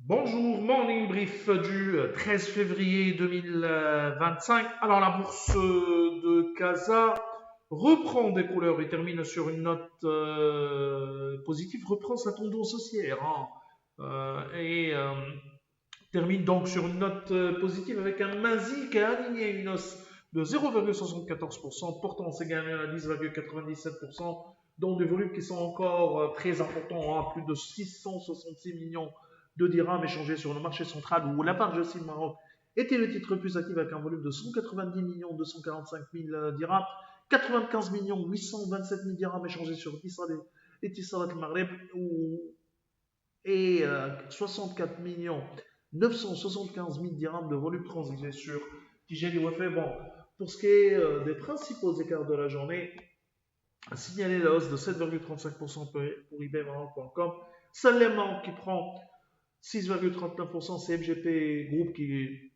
Bonjour, morning brief du 13 février 2025. Alors la bourse de Casa reprend des couleurs et termine sur une note positive, reprend sa tendance haussière et termine donc sur une note positive avec un MASI qui a aligné une hausse de 0,74%, portant ses gains à 10,97%, dont des volumes qui sont encore très importants, plus de 666 millions de dirhams échangés sur le marché central, où la part Jacine Maroc était le titre le plus actif avec un volume de 190 millions 245 000 dirhams, 95 millions 827 000 dirhams échangés sur Etisalat al-Maghreb, et 64 millions 975 000 dirhams de volume transigé sur Tijani Wafé. Bon, pour ce qui est des principaux écarts de la journée, a signalé la hausse de 7,35% pour eBayMaroc.com. Salem qui prend 6,39%, CMGP Group qui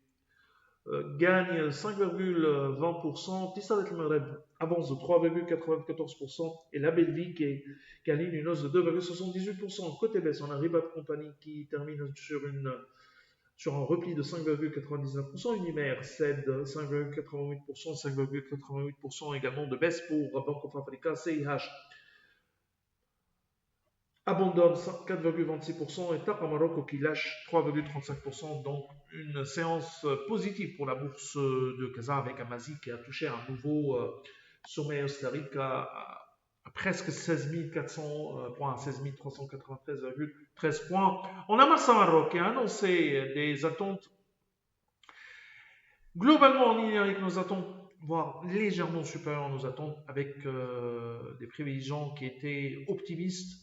gagne 5,20%, Tissalat al-Maghreb avance de 3,94% et la Belvique qui aligne une hausse de 2,78%. Côté baisse, on a Ribat Company qui termine sur un repli de 5,99%, Unimer cède 5,88%, 5,88% également de baisse pour Bank of Africa, CIH abandonne 4,26% et Tapa Maroc qui lâche 3,35%. Donc une séance positive pour la bourse de Casa avec un MASI qui a touché un nouveau sommet historique à presque 16 400 points, 16 393,13 points. On a Massa Maroc qui a annoncé des attentes globalement en ligne avec nos attentes, voire légèrement supérieures à nos attentes, avec des prévisions qui étaient optimistes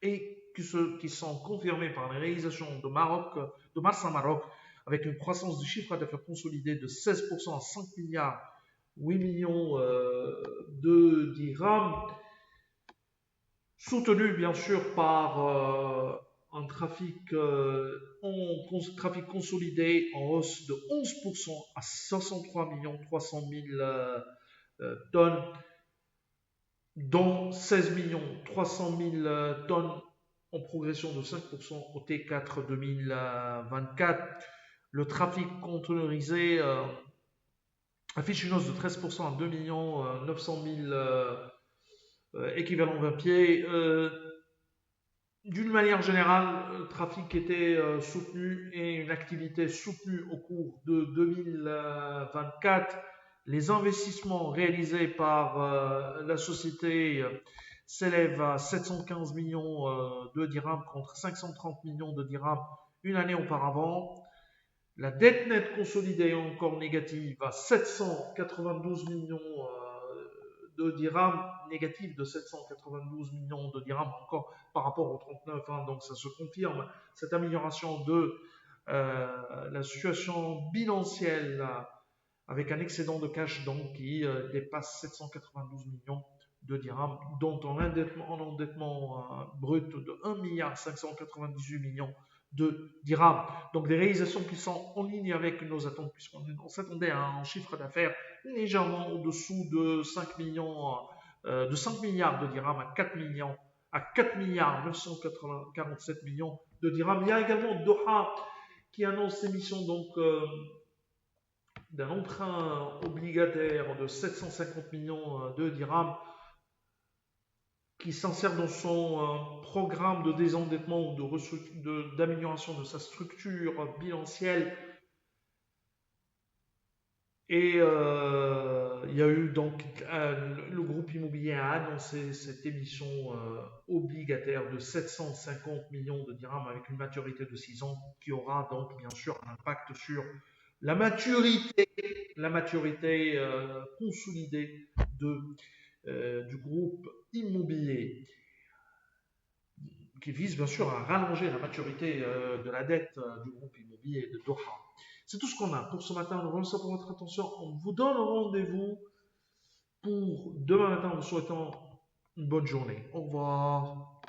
et qui sont confirmés par les réalisations de Mars Maroc, avec une croissance du chiffre d'affaires consolidé de 16% à 5 milliards 8 millions de dirhams, soutenu bien sûr par un trafic consolidé en hausse de 11% à 63 300 000 tonnes, dont 16 300 000 tonnes en progression de 5% au T4 2024. Le trafic conteneurisé affiche une hausse de 13% à 2 900 000 équivalents 20 pieds. D'une manière générale, le trafic était soutenu et une activité soutenue au cours de 2024. Les investissements réalisés par la société s'élèvent à 715 millions de dirhams contre 530 millions de dirhams une année auparavant. La dette nette consolidée est encore négative à 792 millions de dirhams, négative de 792 millions de dirhams encore par rapport au 39. Donc ça se confirme, cette amélioration de la situation bilancielle avec un excédent de cash donc qui dépasse 792 millions de dirhams, dont en endettement brut de 1 598 millions de dirhams. Donc des réalisations qui sont en ligne avec nos attentes, puisqu'on s'attendait à un chiffre d'affaires légèrement au-dessous de 5 milliards de dirhams à 4 milliards 947 millions de dirhams. Il y a également Doha qui annonce l'émission donc d'un emprunt obligataire de 750 millions de dirhams qui s'insère dans son programme de désendettement ou d'amélioration de sa structure bilancielle. Et il y a eu donc le groupe immobilier a annoncé cette émission obligataire de 750 millions de dirhams avec une maturité de 6 ans qui aura donc bien sûr un impact sur la maturité consolidée du groupe immobilier, qui vise bien sûr à rallonger la maturité de la dette du groupe immobilier de Doha. C'est tout ce qu'on a pour ce matin. Nous vous remercions pour votre attention. On vous donne rendez-vous pour demain matin en vous souhaitant une bonne journée. Au revoir.